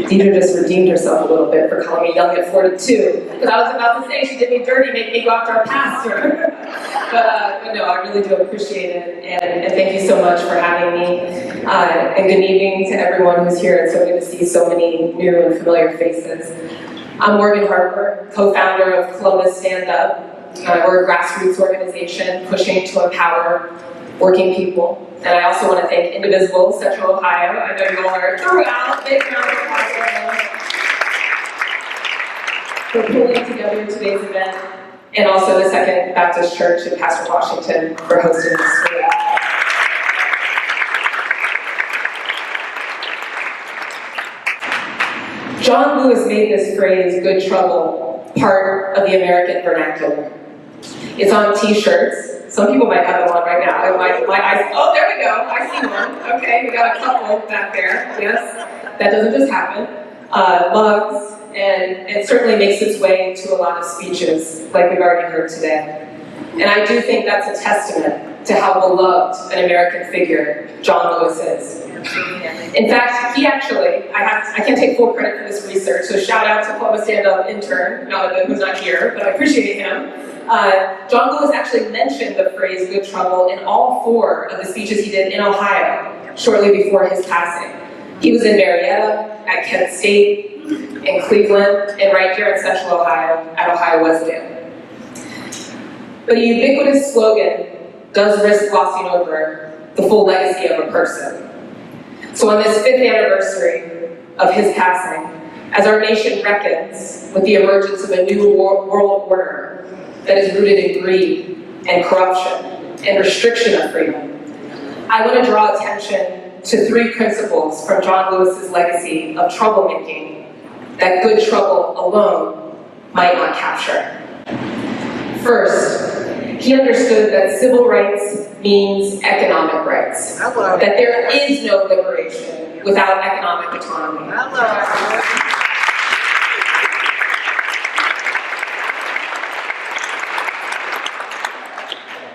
Deidre just redeemed herself a little bit for calling me young at 42, because I was about to say she did me dirty, make me go after a pastor. but no, I really do appreciate it, and thank you so much for having me. And good evening to everyone who's here. It's so good to see so many new and familiar faces. I'm Morgan Harper, co-founder of Columbus Stand Up. We're a grassroots organization pushing to empower working people. And I also want to thank Indivisible, Central Ohio. I know you all are throughout. Big round of applause for pulling together today's event, and also the Second Baptist Church in Pastor Washington for hosting this week. John Lewis made this phrase, good trouble, part of the American vernacular. It's on t-shirts. Some people might have them on right now. Oh, there we go. I see one. Okay, we got a couple back there. Yes, that doesn't just happen. Mugs, and it certainly makes its way to a lot of speeches, like we've already heard today. And I do think that's a testament to how beloved an American figure John Lewis is. In fact, he actually, I can't take full credit for this research, so shout out to Columbus Stand Up intern, who's not here, but I appreciate him. John Lewis actually mentioned the phrase good trouble in all 4 of the speeches he did in Ohio shortly before his passing. He was in Marietta, at Kent State, in Cleveland, and right here in Central Ohio at Ohio Wesleyan. But a ubiquitous slogan does risk glossing over the full legacy of a person. So on this 5th anniversary of his passing, as our nation reckons with the emergence of a new world order that is rooted in greed and corruption and restriction of freedom, I want to draw attention to 3 principles from John Lewis's legacy of troublemaking that good trouble alone might not capture. First, he understood that civil rights means economic rights, that there is no liberation without economic autonomy.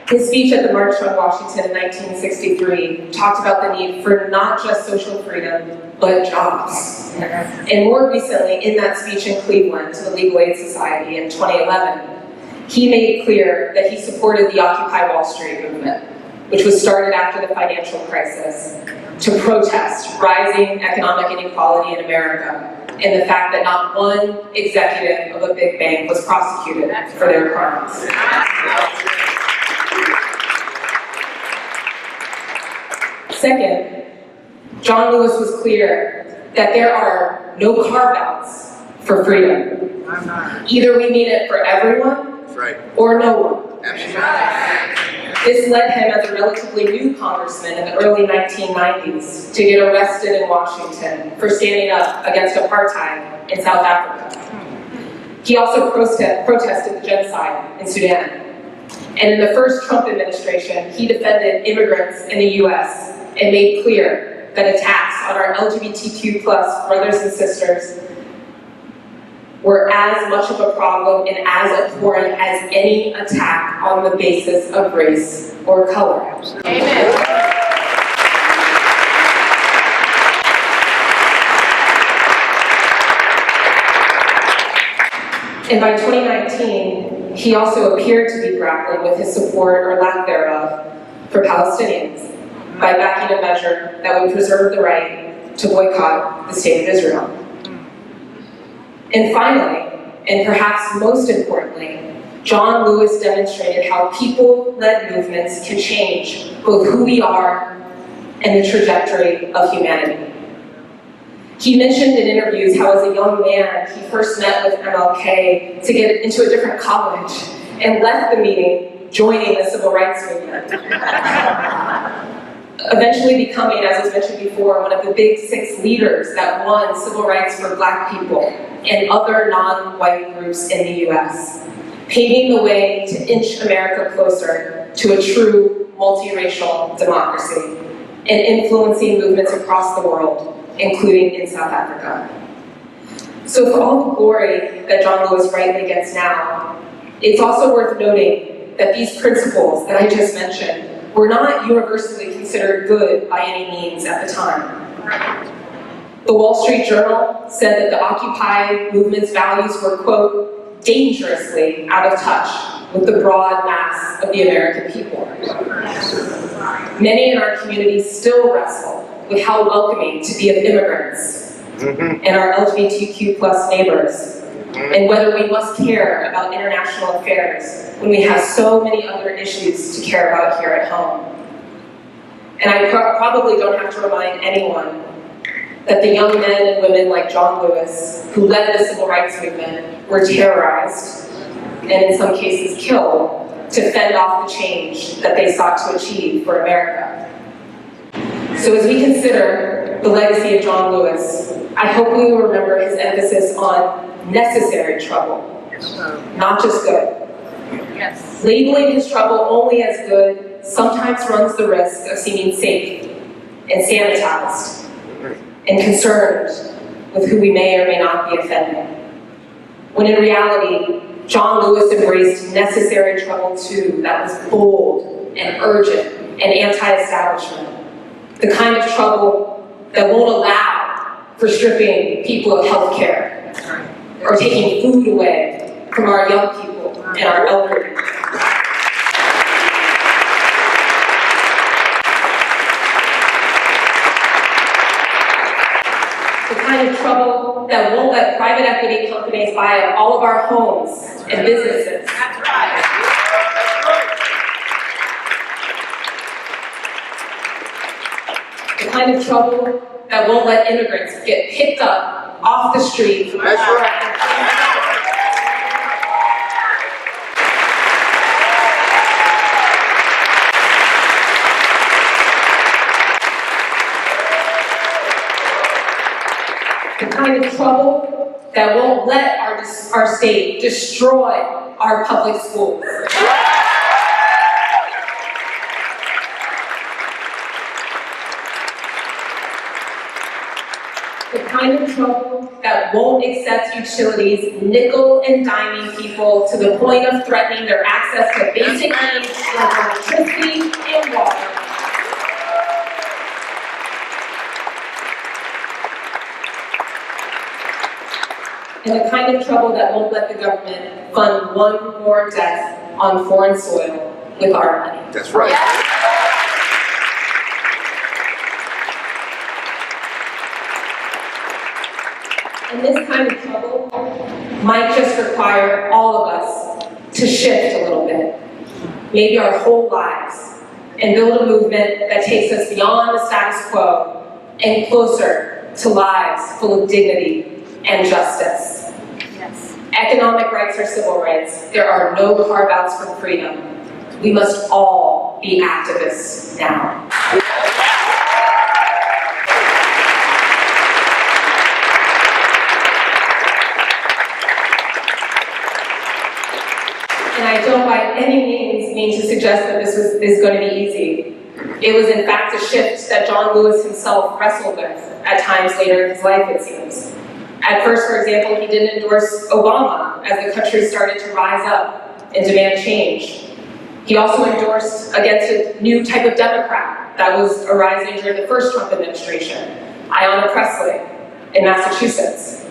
His speech at the March on Washington in 1963 talked about the need for not just social freedom, but jobs. And more recently, in that speech in Cleveland to the Legal Aid Society in 2011, he made clear that he supported the Occupy Wall Street movement, which was started after the financial crisis, to protest rising economic inequality in America and the fact that not one executive of a big bank was prosecuted for their crimes. Second, John Lewis was clear that there are no carve-outs for freedom. Either we need it for everyone, or no one. This led him as a relatively new congressman in the early 1990s to get arrested in Washington for standing up against apartheid in South Africa. He also protested the genocide in Sudan. And in the first Trump administration, he defended immigrants in the US and made clear that attacks on our LGBTQ+ brothers and sisters were as much of a problem and as abhorrent as any attack on the basis of race or color. Amen. And by 2019, he also appeared to be grappling with his support, or lack thereof, for Palestinians by backing a measure that would preserve the right to boycott the State of Israel. And finally, and perhaps most importantly, John Lewis demonstrated how people-led movements can change both who we are and the trajectory of humanity. He mentioned in interviews how as a young man, he first met with MLK to get into a different college and left the meeting joining the civil rights movement. Eventually becoming, as was mentioned before, one of the big 6 leaders that won civil rights for Black people and other non-white groups in the US, paving the way to inch America closer to a true multiracial democracy and influencing movements across the world, including in South Africa. So for all the glory that John Lewis rightly gets now, it's also worth noting that these principles that I just mentioned were not universally considered good by any means at the time. The Wall Street Journal said that the Occupy movement's values were, quote, dangerously out of touch with the broad mass of the American people. Many in our community still wrestle with how welcoming to be of immigrants and our LGBTQ plus neighbors, and whether we must care about international affairs when we have so many other issues to care about here at home. And I probably don't have to remind anyone that the young men and women like John Lewis, who led the civil rights movement, were terrorized, and in some cases killed, to fend off the change that they sought to achieve for America. So as we consider the legacy of John Lewis, I hope we will remember his emphasis on necessary trouble, not just good. Yes. Labeling his trouble only as good sometimes runs the risk of seeming safe and sanitized and concerned with who we may or may not be offending. When in reality, John Lewis embraced necessary trouble too that was bold and urgent and anti-establishment. The kind of trouble that won't allow for stripping people of health care or taking food away from our young people and our elderly. The kind of trouble that won't let private equity companies buy up all of our homes and businesses. That's right. The kind of trouble that won't let immigrants get picked up off the street. That's right. The kind of trouble that won't let our state destroy our public schools. The kind of trouble that won't accept utilities nickel and diming people to the point of threatening their access to basic needs like electricity and water. And the kind of trouble that won't let the government fund one more death on foreign soil with our money. That's right. And this kind of trouble might just require all of us to shift a little bit, maybe our whole lives, and build a movement that takes us beyond the status quo and closer to lives full of dignity and justice. Yes. Economic rights are civil rights. There are no carve-outs from freedom. We must all be activists now. And I don't by any means mean to suggest that this is going to be easy. It was in fact a shift that John Lewis himself wrestled with at times later in his life, it seems. At first, for example, he didn't endorse Obama as the country started to rise up and demand change. He also endorsed against a new type of Democrat that was arising during the first Trump administration, Ayanna Pressley in Massachusetts.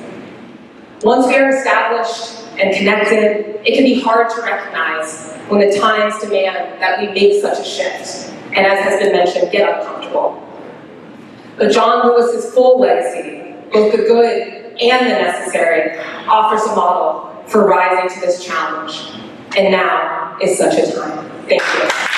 Once we are established and connected, it can be hard to recognize when the times demand that we make such a shift, and as has been mentioned, get uncomfortable. But John Lewis's full legacy, both the good and the necessary, offers a model for rising to this challenge. And now is such a time. Thank you.